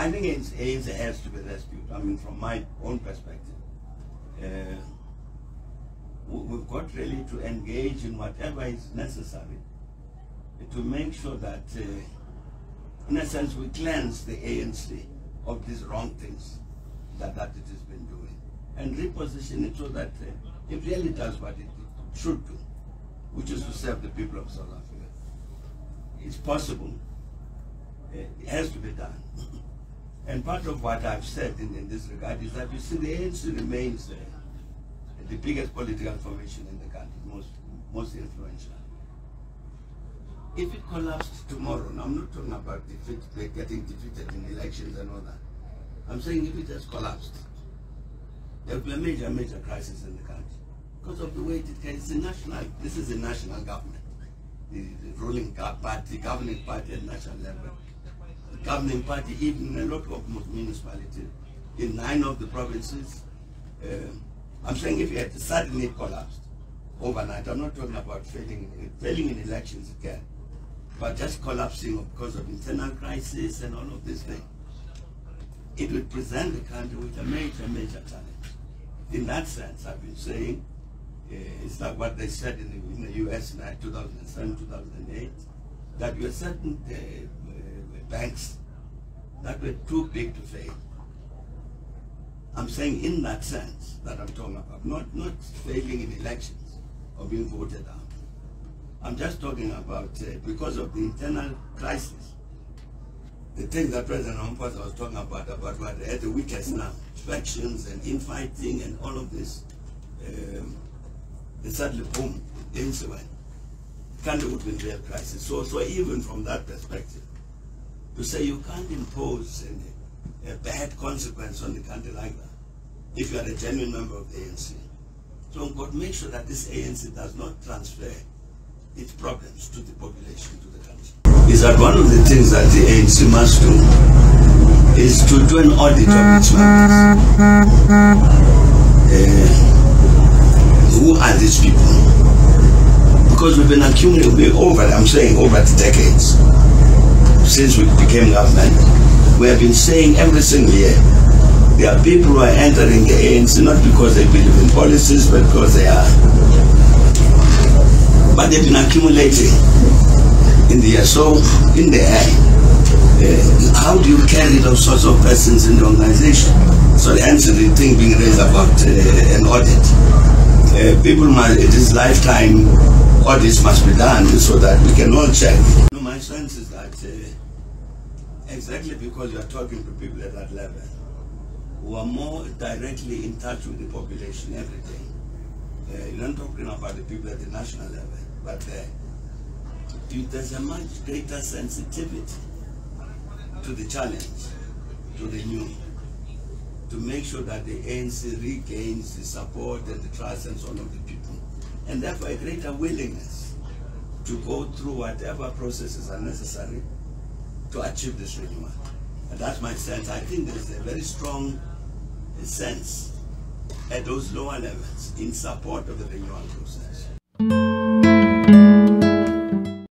I think ANC has to be rescued. I mean, from my own perspective, we've got really to engage in whatever is necessary to make sure that, in a sense, we cleanse the ANC of these wrong things that it has been doing, and reposition it so that it really does what it should do, which is to serve the people of South Africa. It's possible. It has to be done. And part of what I've said in this regard is that, you see, the ANC remains the biggest political formation in the country, most influential. If it collapsed tomorrow, now I'm not talking about getting defeated in elections and all that. I'm saying if it has collapsed, there will be a major, major crisis in the country. Because of the way this is a national government. The ruling party, governing party at national level. The governing party, even in a lot of municipalities, in 9 of the provinces. I'm saying if it had suddenly collapsed overnight, I'm not talking about failing in elections again, but just collapsing because of internal crisis and all of these things, it would present the country with a major, major challenge. In that sense, I've been saying, it's like what they said in the US in 2007, 2008, that there were certain banks that were too big to fail. I'm saying in that sense that I'm talking about, not failing in elections or being voted out. I'm just talking about because of the internal crisis, the things that President Ramaphosa was talking about what they're at the weakest now, factions and infighting and all of this. And suddenly, boom, the ANC went. The country would be in real crisis. So even from that perspective, to say you can't impose a bad consequence on the country like that, if you are a genuine member of the ANC. So God, make sure that this ANC does not transfer its problems to the population, to the country. Is that one of the things that the ANC must do is to do an audit of its members. Who are these people? Because we've been accumulating over the decades, since we became government, we have been saying every single year, there are people who are entering the ANC not because they believe in policies, but because they are. But they've been accumulating in the year. So, in the end, how do you carry those sorts of persons in the organization? So the answer to the thing being raised about an audit. People must, this lifetime audits must be done so that we can all check. No, my sense is that exactly because you are talking to people at that level who are more directly in touch with the population every day. You're not talking about the people at the national level, but there's a much greater sensitivity to the challenge, to the new, to make sure that the ANC regains the support and the trust and so on of the people, and therefore a greater willingness to go through whatever processes are necessary to achieve this renewal. And that's my sense. I think there's a very strong sense at those lower levels in support of the renewal process.